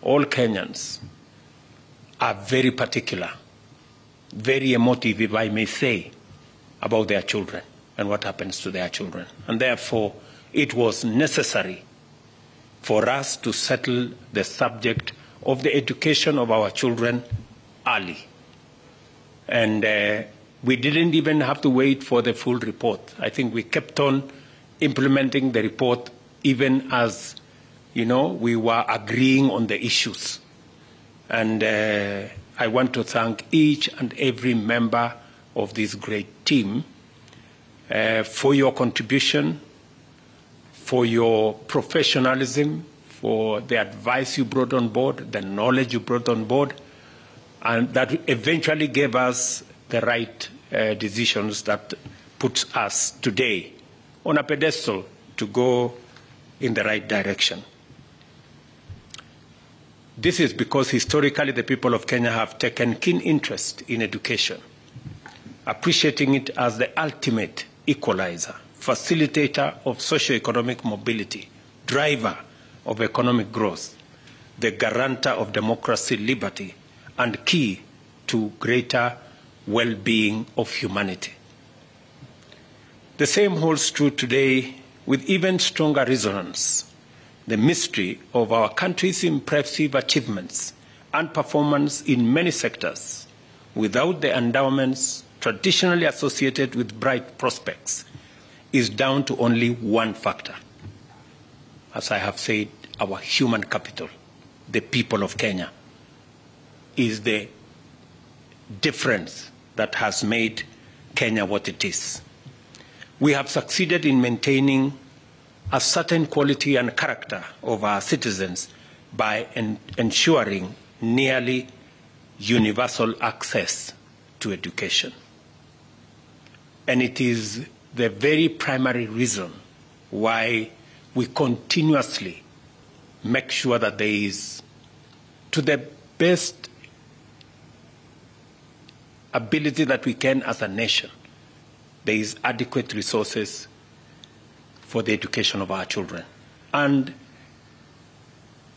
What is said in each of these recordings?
all Kenyans are very particular, very emotive, if I may say, about their children and what happens to their children. And therefore, it was necessary for us to settle the subject of the education of our children early. And we didn't even have to wait for the full report. I think we kept on implementing the report even as, we were agreeing on the issues. And I want to thank each and every member of this great team for your contribution, for your professionalism, for the advice you brought on board, the knowledge you brought on board, and that eventually gave us the right decisions that puts us today on a pedestal to go in the right direction. This is because historically the people of Kenya have taken keen interest in education, appreciating it as the ultimate equalizer, facilitator of socio-economic mobility, driver of economic growth, the guarantor of democracy, liberty, and key to greater well-being of humanity. The same holds true today with even stronger resonance. The mystery of our country's impressive achievements and performance in many sectors without the endowments traditionally associated with bright prospects is down to only one factor. As I have said, our human capital, the people of Kenya, is the difference that has made Kenya what it is. We have succeeded in maintaining a certain quality and character of our citizens by ensuring nearly universal access to education. And it is the very primary reason why we continuously make sure that there is, to the best ability that we can as a nation, there is adequate resources for the education of our children. And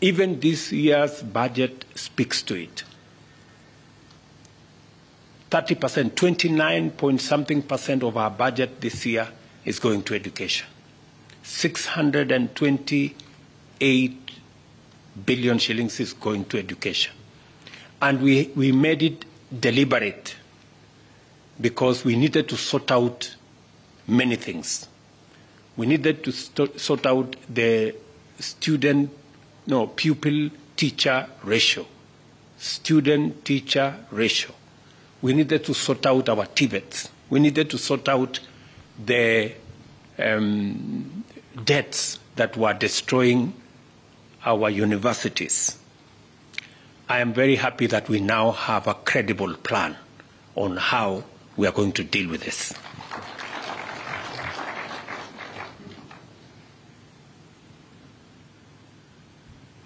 even this year's budget speaks to it. 30%, 29-point-something% of our budget this year is going to education. 628 billion shillings is going to education. And we made it deliberate because we needed to sort out many things. We needed to sort out the pupil-teacher ratio, student-teacher ratio. We needed to sort out our TVETs. We needed to sort out the debts that were destroying our universities. I am very happy that we now have a credible plan on how we are going to deal with this.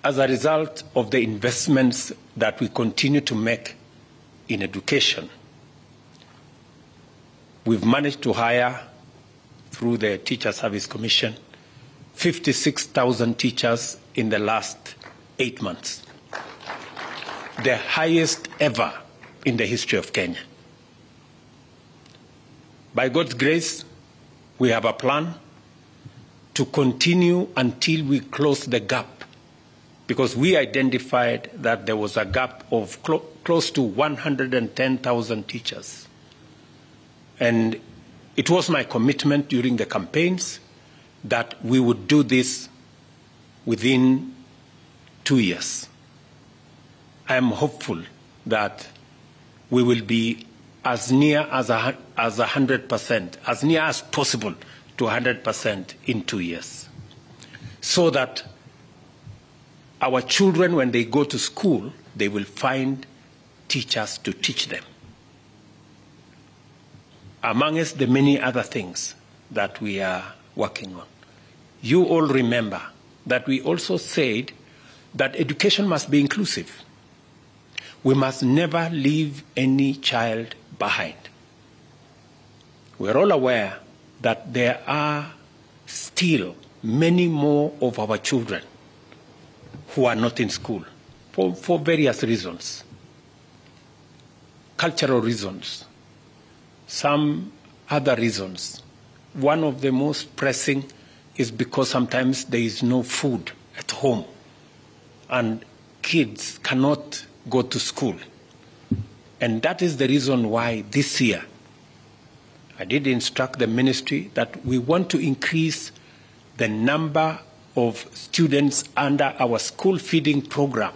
As a result of the investments that we continue to make in education, we've managed to hire, through the Teacher Service Commission, 56,000 teachers in the last 8 months, the highest ever in the history of Kenya. By God's grace, we have a plan to continue until we close the gap, because we identified that there was a gap of close to 110,000 teachers. And it was my commitment during the campaigns that we would do this within 2 years. I am hopeful that we will be as near as 100%, as near as possible to 100% in 2 years, so that our children, when they go to school, they will find teachers to teach them. Amongst the many other things that we are working on, you all remember that we also said that education must be inclusive. We must never leave any child behind. We're all aware that there are still many more of our children who are not in school, for various reasons, cultural reasons, some other reasons. One of the most pressing is because sometimes there is no food at home and kids cannot go to school. And that is the reason why this year I did instruct the ministry that we want to increase the number of students under our school feeding program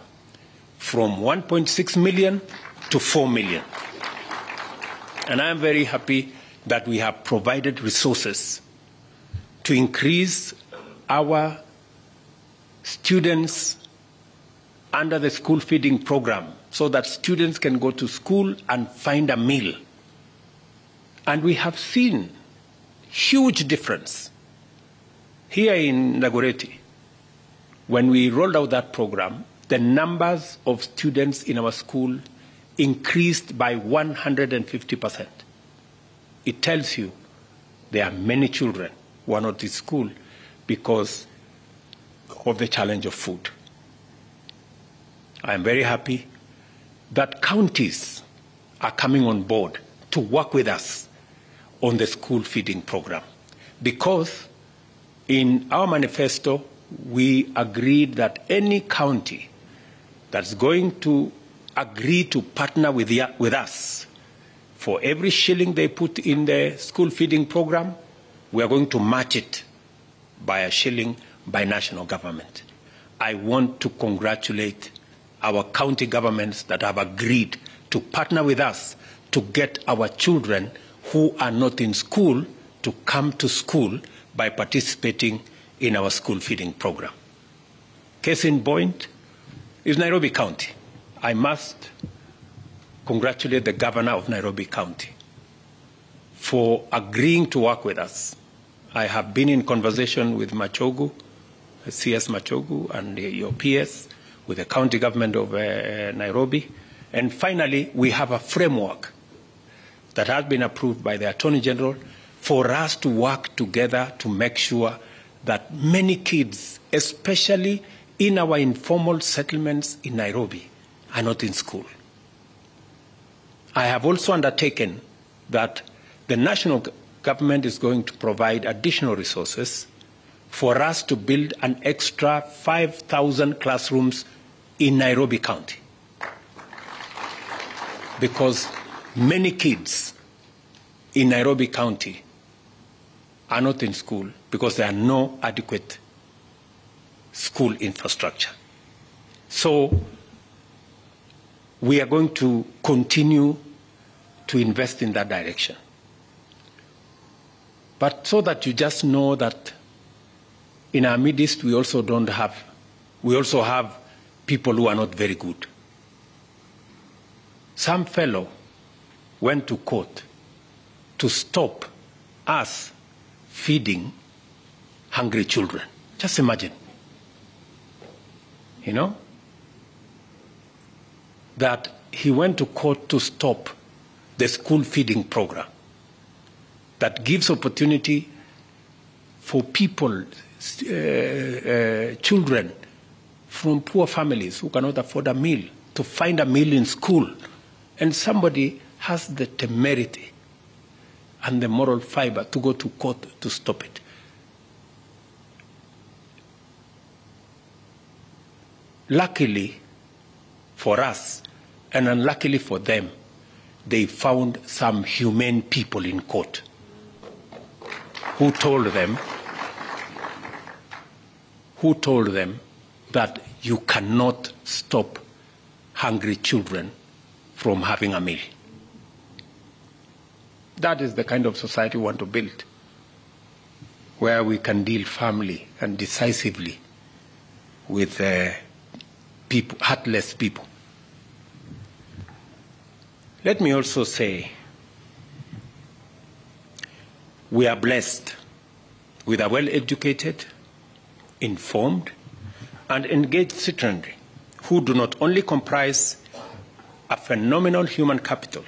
from 1.6 million to 4 million. And I am very happy that we have provided resources to increase our students under the school feeding program so that students can go to school and find a meal. And we have seen huge difference. Here in Nagoreti, when we rolled out that program, the numbers of students in our school increased by 150%. It tells you there are many children who are not in school because of the challenge of food. I am very happy that counties are coming on board to work with us on the school feeding program, because in our manifesto we agreed that any county that's going to agree to partner with us, for every shilling they put in the school feeding program, we are going to match it by a shilling by national government. I want to congratulate our county governments that have agreed to partner with us to get our children who are not in school to come to school by participating in our school feeding program. Case in point is Nairobi County. I must congratulate the governor of Nairobi County for agreeing to work with us. I have been in conversation with Machogu, CS Machogu, and your PS, with the county government of Nairobi. And finally, we have a framework that has been approved by the Attorney General for us to work together to make sure that many kids, especially in our informal settlements in Nairobi, are not in school. I have also undertaken that the national government is going to provide additional resources for us to build an extra 5,000 classrooms in Nairobi County, because many kids in Nairobi County are not in school because there are no adequate school infrastructure. So we are going to continue to invest in that direction. But so that you just know that in our midst we also have people who are not very good. Some fellow went to court to stop us feeding hungry children. Just imagine, that he went to court to stop the school feeding program that gives opportunity for people, children from poor families who cannot afford a meal, to find a meal in school. And somebody has the temerity and the moral fiber to go to court to stop it. Luckily for us, and unluckily for them, they found some humane people in court who told them that you cannot stop hungry children from having a meal. That is the kind of society we want to build, where we can deal firmly and decisively with people, heartless people. Let me also say, we are blessed with a well-educated, informed, and engaged citizenry who do not only comprise a phenomenal human capital,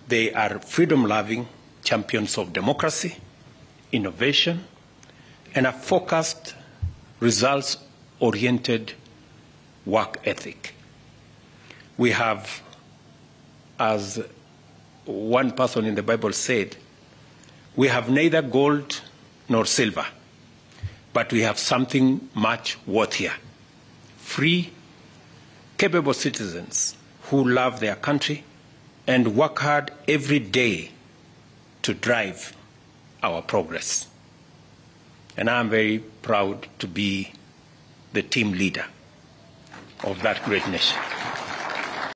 they are freedom-loving champions of democracy, innovation, and a focused, results-oriented work ethic. We have, as one person in the Bible said, we have neither gold nor silver, but we have something much worthier: free, capable citizens who love their country and work hard every day to drive our progress. And I'm very proud to be the team leader of that great nation.